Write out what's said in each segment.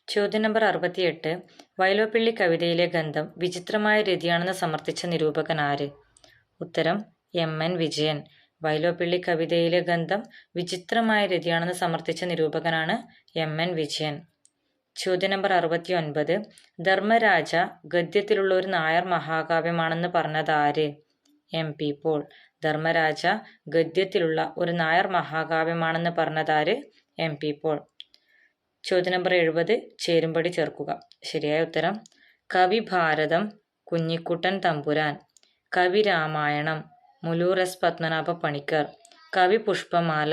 ചോദ്യം നമ്പർ 68. വൈലോപ്പിള്ളി കവിതയിലെ ഗന്ധം വിചിത്രമായ രതിയാണെന്ന് സമർത്ഥിച്ച നിരൂപകൻ ആര്? ഉത്തരം എം.എൻ. വിജയൻ. വൈലോപ്പിള്ളി കവിതയിലെ ഗന്ധം വിചിത്രമായ രതിയാണെന്ന് സമർത്ഥിച്ച നിരൂപകനാണ് എം.എൻ. വിജയൻ. ചോദ്യം നമ്പർ 69. ധർമ്മരാജ ഗദ്യത്തിലുള്ള ഒരു നായർ മഹാകാവ്യമാണെന്ന് പറഞ്ഞത് ആര്? എം.പി. പോൾ. ധർമ്മരാജ ഗദ്യത്തിലുള്ള ഒരു നായർ മഹാകാവ്യമാണെന്ന് പറഞ്ഞതാര്? എം.പി. പോൾ. ചോദ്യം നമ്പർ 70. ചേരുംപടി ചേർക്കുക. ശരിയായ ഉത്തരം കവി ഭാരതം കുഞ്ഞിക്കുട്ടൻ തമ്പുരാൻ, കവി രാമായണം മുലൂർ എസ് പത്മനാഭ പണിക്കർ, കവി പുഷ്പമാല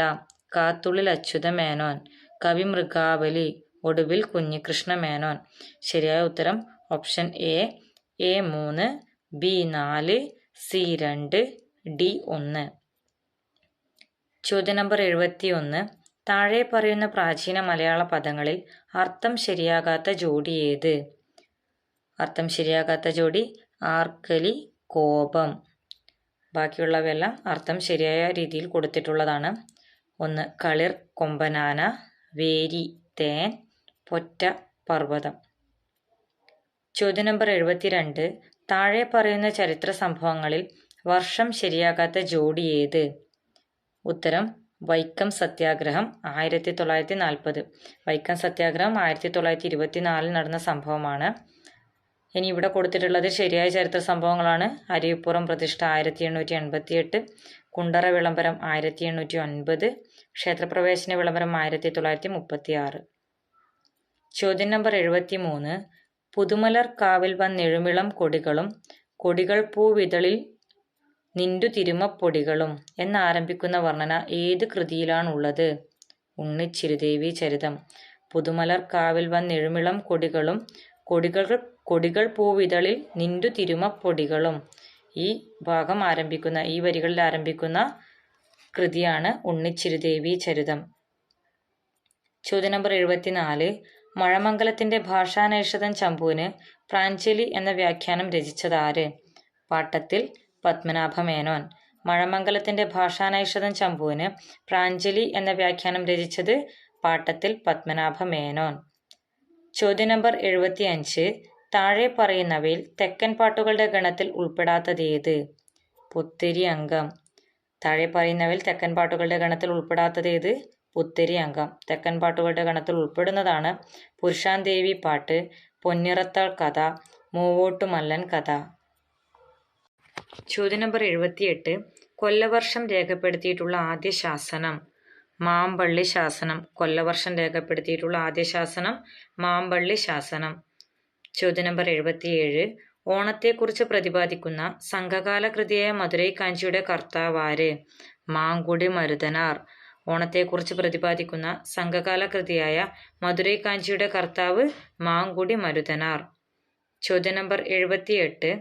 കാത്തുള്ളിൽ അച്യുത മേനോൻ, കവി മൃഗാവലി ഒടുവിൽ കുഞ്ഞികൃഷ്ണ മേനോൻ. ശരിയായ ഉത്തരം option A 3, B 4, C 2, D 1. ചോദ്യം നമ്പർ 71. താഴെ പറയുന്ന പ്രാചീന മലയാള പദങ്ങളിൽ അർത്ഥം ശരിയാകാത്ത ജോഡി ഏത്? അർത്ഥം ശരിയാകാത്ത ജോഡി ആർക്കലി, കോപം. ബാക്കിയുള്ളവയെല്ലാം അർത്ഥം ശരിയായ രീതിയിൽ കൊടുത്തിട്ടുള്ളതാണ്. 1 കളിർ കൊമ്പനാന, വേരി തേൻ, പൊറ്റ പർവ്വതം. ചോദ്യം നമ്പർ 72. താഴെ പറയുന്ന ചരിത്ര സംഭവങ്ങളിൽ വർഷം ശരിയാകാത്ത ജോഡി ഏത്? ഉത്തരം വൈക്കം സത്യാഗ്രഹം 1940. വൈക്കം സത്യാഗ്രഹം 1924 നടന്ന സംഭവമാണ്. ഇനി ഇവിടെ കൊടുത്തിട്ടുള്ളത് ശരിയായ ചരിത്ര സംഭവങ്ങളാണ്. അരിവിപ്പുറം പ്രതിഷ്ഠ 1888, കുണ്ടറ വിളംബരം 1809, ക്ഷേത്രപ്രവേശന വിളംബരം 1936. ചോദ്യം നമ്പർ 73. പുതുമലർ കാവിൽ വന്നെഴുമിളം കൊടികളും കൊടികൾ പൂവിതളിൽ നിന്റു തിരുമപ്പൊടികളും എന്നാരംഭിക്കുന്ന വർണ്ണന ഏത് കൃതിയിലാണുള്ളത്? ഉണ്ണിച്ചിരുദേവി ചരിതം. പുതുമലർ കാവിൽ വന്നെഴുമിളം കൊടികളും കൊടികൾ പൂവിതളിൽ നിന്റു തിരുമപ്പൊടികളും. ഈ ഭാഗം ആരംഭിക്കുന്ന, ഈ വരികളിൽ ആരംഭിക്കുന്ന കൃതിയാണ് ഉണ്ണിച്ചിരുദേവി ചരിതം. ചോദ്യം നമ്പർ 74. മഴമംഗലത്തിന്റെ ഭാഷാനൈഷധം ചമ്പുവിന് പ്രാഞ്ജലി എന്ന വ്യാഖ്യാനം രചിച്ചതാര്? പാട്ടത്തിൽ പത്മനാഭ മേനോൻ. മഴമംഗലത്തിന്റെ ഭാഷാനൈഷധം ചമ്പുവിന് പ്രാഞ്ജലി എന്ന വ്യാഖ്യാനം രചിച്ചത് പാട്ടത്തിൽ പത്മനാഭ മേനോൻ. ചോദ്യം നമ്പർ 75. താഴെ പറയുന്നവയിൽ തെക്കൻ പാട്ടുകളുടെ ഗണത്തിൽ ഉൾപ്പെടാത്തത് ഏത്? പുത്തരി അംഗം. താഴെ പറയുന്നവയിൽ തെക്കൻ പാട്ടുകളുടെ ഗണത്തിൽ ഉൾപ്പെടാത്തത് ഏത്? പുത്തരി അംഗം. തെക്കൻ പാട്ടുകളുടെ ഗണത്തിൽ ഉൾപ്പെടുന്നതാണ് പുരുഷാന്തേവി പാട്ട്, പൊന്നിറത്താൾ കഥ, മൂവോട്ടുമല്ലൻ കഥ. ചോദ്യം നമ്പർ 78. കൊല്ലവർഷം രേഖപ്പെടുത്തിയിട്ടുള്ള ആദ്യ ശാസനം? മാമ്പള്ളി ശാസനം. കൊല്ലവർഷം രേഖപ്പെടുത്തിയിട്ടുള്ള ആദ്യ ശാസനം മാമ്പള്ളി ശാസനം. ചോദ്യം നമ്പർ 77. ഓണത്തെക്കുറിച്ച് പ്രതിപാദിക്കുന്ന സംഘകാല കൃതിയായ മധുരൈ കാഞ്ചിയുടെ കർത്താവാര്? മാങ്കുടി മരുതനാർ. ഓണത്തെക്കുറിച്ച് പ്രതിപാദിക്കുന്ന സംഘകാല കൃതിയായ മധുരൈ കാഞ്ചിയുടെ കർത്താവ് മാങ്കുടി മരുതനാർ. ചോദ്യം നമ്പർ 78.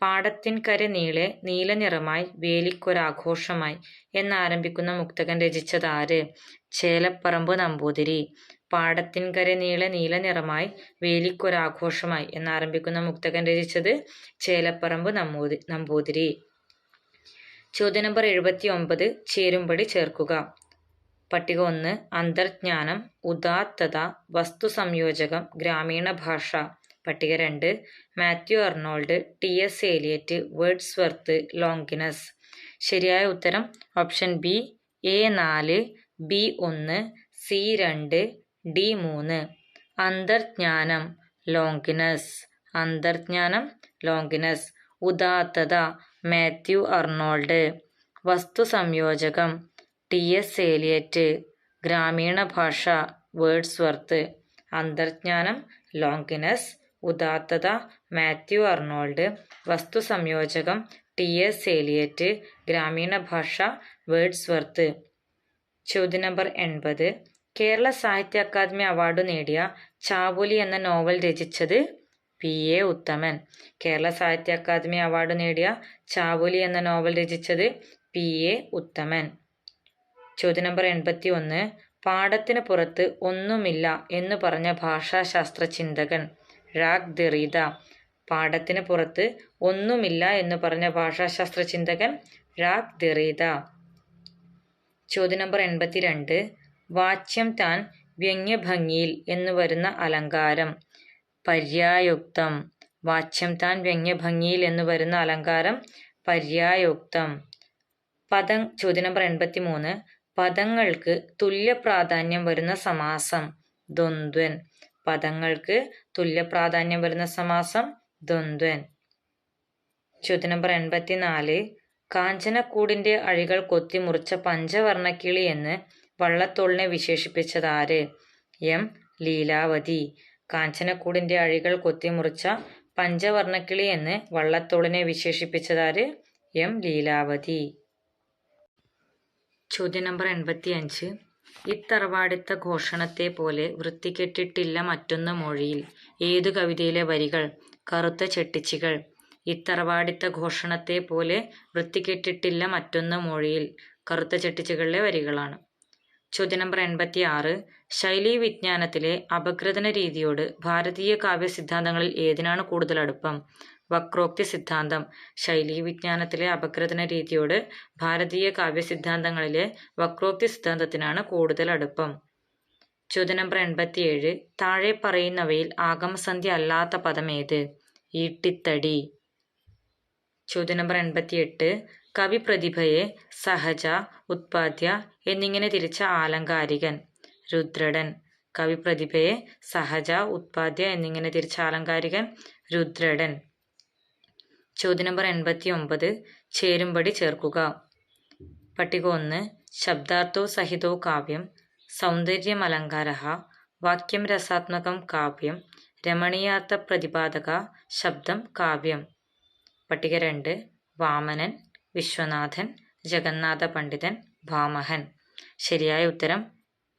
പാടത്തിൻകര നീളെ നീലനിറമായി വേലിക്കൊരാഘോഷമായി എന്നാരംഭിക്കുന്ന മുക്തകൻ രചിച്ചത് ആര്? ചേലപ്പറമ്പ് നമ്പൂതിരി. പാടത്തിൻകര നീളെ നീലനിറമായി വേലിക്കൊരാഘോഷമായി എന്നാരംഭിക്കുന്ന മുക്തകൻ രചിച്ചത് ചേലപ്പറമ്പ് നമ്പൂതിരി. ചോദ്യം നമ്പർ 79. ചേരുംപടി ചേർക്കുക. പട്ടിക 1 അന്തർജ്ഞാനം, ഉദാത്തത, വസ്തു സംയോജകം, ഗ്രാമീണ ഭാഷ. പട്ടിക 2 Matthew Arnold, TS. Eliot, Wordsworth, Longinus. ശരിയായ ഉത്തരം option B A 4, B 1, C 2, D 3. അന്തർജ്ഞാനം ലോങ്കിനസ്. അന്തർജ്ഞാനം ലോങ്കിനസ്. ഉദാത്തത മാത്യു അർണോൾഡ്. വസ്തു സംയോജകം ടി.എസ്. ഏലിയറ്റ്. ഗ്രാമീണ ഭാഷ വേർഡ്സ്വർത്ത്. അന്തർജ്ഞാനം ലോങ്കിനസ്, ഉദാത്തത മാത്യു അർണോൾഡ്, വസ്തു സംയോജകം ടി.എസ്. ഏലിയറ്റ്, ഗ്രാമീണ ഭാഷ വേർഡ്സ്വർത്ത്. ചോദ്യം നമ്പർ 80. കേരള സാഹിത്യ അക്കാദമി അവാർഡ് നേടിയ ചാവുലി എന്ന നോവൽ രചിച്ചത് പി.എ. ഉത്തമൻ. കേരള സാഹിത്യ അക്കാദമി അവാർഡ് നേടിയ ചാവുലി എന്ന നോവൽ രചിച്ചത് പി.എ. ഉത്തമൻ. ചോദ്യം നമ്പർ 81. പാടത്തിന് പുറത്ത് ഒന്നുമില്ല എന്ന് പറഞ്ഞ ഭാഷാശാസ്ത്ര ചിന്തകൻ? ഴാക്ക് ദെറീദ. പാടത്തിന് പുറത്ത് ഒന്നുമില്ല എന്ന് പറഞ്ഞ ഭാഷാശാസ്ത്ര ചിന്തകൻ ഴാക്ക് ദെറീദ. ചോദ്യം നമ്പർ 82. വാച്യം താൻ വ്യംഗ്യഭംഗിയിൽ എന്നു വരുന്ന അലങ്കാരം പര്യായോക്തം. വാച്യം താൻ വ്യംഗ്യഭംഗിയിൽ എന്നു വരുന്ന അലങ്കാരം പര്യായോക്തം. ചോദ്യം നമ്പർ 83. പദങ്ങൾക്ക് തുല്യ പ്രാധാന്യം വരുന്ന സമാസം ദ്വന്ദ്വൻ. പദങ്ങൾക്ക് തുല്യ പ്രാധാന്യം വരുന്ന സമാസം ദ്വന്ദ്വൻ. ചോദ്യം നമ്പർ 84. കാഞ്ചനക്കൂടിന്റെ അഴികൾ കൊത്തിമുറിച്ച പഞ്ചവർണ്ണക്കിളി എന്ന് വള്ളത്തോളിനെ വിശേഷിപ്പിച്ചതാര്? എം. ലീലാവതി. കാഞ്ചനക്കൂടിന്റെ അഴികൾ കൊത്തിമുറിച്ച പഞ്ചവർണ്ണക്കിളി എന്ന് വള്ളത്തോളിനെ വിശേഷിപ്പിച്ചതാര്? എം. ലീലാവതി. ചോദ്യം നമ്പർ 85. ഇത്തറവാടിത്ത ഘോഷണത്തെ പോലെ വൃത്തികെട്ടിട്ടില്ല മറ്റൊന്ന് മൊഴിയിൽ. ഏതു കവിതയിലെ വരികൾ? കറുത്ത ചെട്ടിച്ചികൾ. ഇത്തറവാടിത്ത ഘോഷണത്തെ പോലെ വൃത്തികെട്ടിട്ടില്ല മറ്റൊന്ന് മൊഴിയിൽ. കറുത്ത ചെട്ടിച്ചികളിലെ വരികളാണ്. ചോദ്യം നമ്പർ 86. ശൈലീവിജ്ഞാനത്തിലെ അപഗ്രഥന രീതിയോട് ഭാരതീയ കാവ്യ സിദ്ധാന്തങ്ങളിൽ ഏതിനാണ് കൂടുതൽ അടുപ്പം? വക്രോക്തി സിദ്ധാന്തം. ശൈലീവിജ്ഞാനത്തിലെ അപഗ്രഥന രീതിയോട് ഭാരതീയ കാവ്യ സിദ്ധാന്തങ്ങളിലെ വക്രോക്തി സിദ്ധാന്തത്തിനാണ് കൂടുതൽ അടുപ്പം. ചോദ്യം നമ്പർ 87. താഴെ പറയുന്നവയിൽ ആഗമസന്ധ്യ അല്ലാത്ത പദം ഏത്? ഈട്ടിത്തടി. ചോദ്യം നമ്പർ 88. കവി പ്രതിഭയെ സഹജ, ഉത്പാദ്യ എന്നിങ്ങനെ തിരിച്ച ആലങ്കാരികൻ? രുദ്രടൻ. കവി പ്രതിഭയെ സഹജ, ഉത്പാദ്യ എന്നിങ്ങനെ തിരിച്ച ആലങ്കാരികൻ രുദ്രടൻ. ചോദ്യം നമ്പർ 89. ചേരുംപടി ചേർക്കുക. പട്ടിക 1. ശബ്ദാർത്ഥോ സഹിതോ കാവ്യം, സൗന്ദര്യമലങ്കാരഃ, വാക്യം രസാത്മകം കാവ്യം, രമണീയാർത്ഥ പ്രതിപാദക ശബ്ദം കാവ്യം. പട്ടിക 2. വാമനൻ, വിശ്വനാഥൻ, ജഗന്നാഥ പണ്ഡിതൻ, ഭാമഹൻ. ശരിയായ ഉത്തരം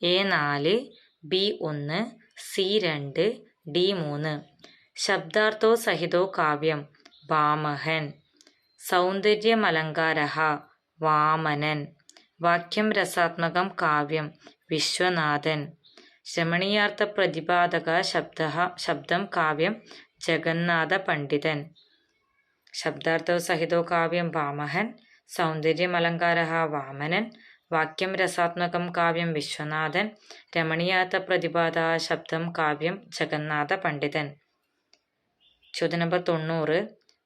A4, B1, C2, D3. ശബ്ദാർത്ഥോ സഹിതോ കാവ്യം ഭാമഹൻ. സൗന്ദര്യമലങ്കാരഃ വാമനൻ. വാക്യം രസാത്മകം കാവ്യം വിശ്വനാഥൻ. രമണീയാർത്ഥ പ്രതിപാദക ശബ്ദം കാവ്യം ജഗന്നാഥ പണ്ഡിതൻ. ശബ്ദാർത്ഥോ സഹിതോ കാവ്യം ഭാമഹൻ, സൗന്ദര്യമലങ്കാരഃ വാമനൻ, വാക്യം രസാത്മകം കാവ്യം വിശ്വനാഥൻ, രമണീയാർത്ഥ പ്രതിപാദ ശബ്ദം കാവ്യം ജഗന്നാഥ പണ്ഡിതൻ. ചോദ്യം നമ്പർ 90.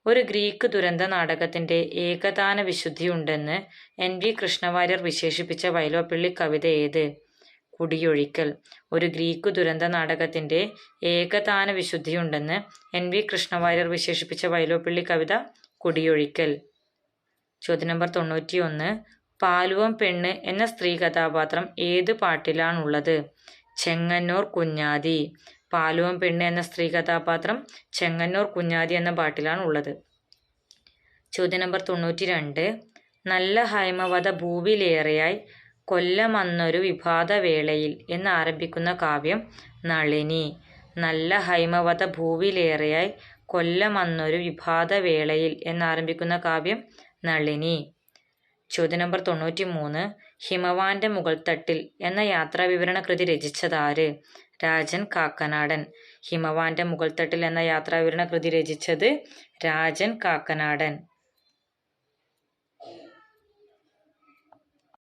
ഒരു ഗ്രീക്ക് ദുരന്ത നാടകത്തിന്റെ ഏകതാന വിശുദ്ധിയുണ്ടെന്ന് NV കൃഷ്ണവാര്യർ വിശേഷിപ്പിച്ച വൈലോപ്പിള്ളി കവിത ഏത്? കുടിയൊഴിക്കൽ. ഒരു ഗ്രീക്ക് ദുരന്ത നാടകത്തിന്റെ ഏകതാന വിശുദ്ധിയുണ്ടെന്ന് NV കൃഷ്ണവാര്യർ വിശേഷിപ്പിച്ച വൈലോപ്പിള്ളി കവിത കുടിയൊഴിക്കൽ. ചോദ്യം നമ്പർ 91. പാലുവം പെണ്ണ് എന്ന സ്ത്രീ കഥാപാത്രം ഏത് പാട്ടിലാണുള്ളത്? ചെങ്ങന്നൂർ കുഞ്ഞാതി. പാലുവം പെണ്ണ് എന്ന സ്ത്രീ കഥാപാത്രം ചെങ്ങന്നൂർ കുഞ്ഞാതി എന്ന പാട്ടിലാണ് ഉള്ളത്. ചോദ്യം നമ്പർ 92. നല്ല ഹൈമവത ഭൂവിലേറെയായി കൊല്ലമന്നൊരു വിഭാതവേളയിൽ എന്ന് ആരംഭിക്കുന്ന കാവ്യം നളിനി. നല്ല ഹൈമവത ഭൂവിലേറെയായി കൊല്ലമന്നൊരു വിഭാതവേളയിൽ എന്നാരംഭിക്കുന്ന കാവ്യം നളിനി. ചോദ്യം നമ്പർ 93. ഹിമവാന്റെ മുകൾത്തട്ടിൽ എന്ന യാത്രാവിവരണ കൃതി രചിച്ചതാര്? രാജൻ കാക്കനാടൻ. ഹിമവാന്റെ മുകൾത്തട്ടിൽ എന്ന യാത്രാവിവരണ കൃതി രചിച്ചത് രാജൻ കാക്കനാടൻ.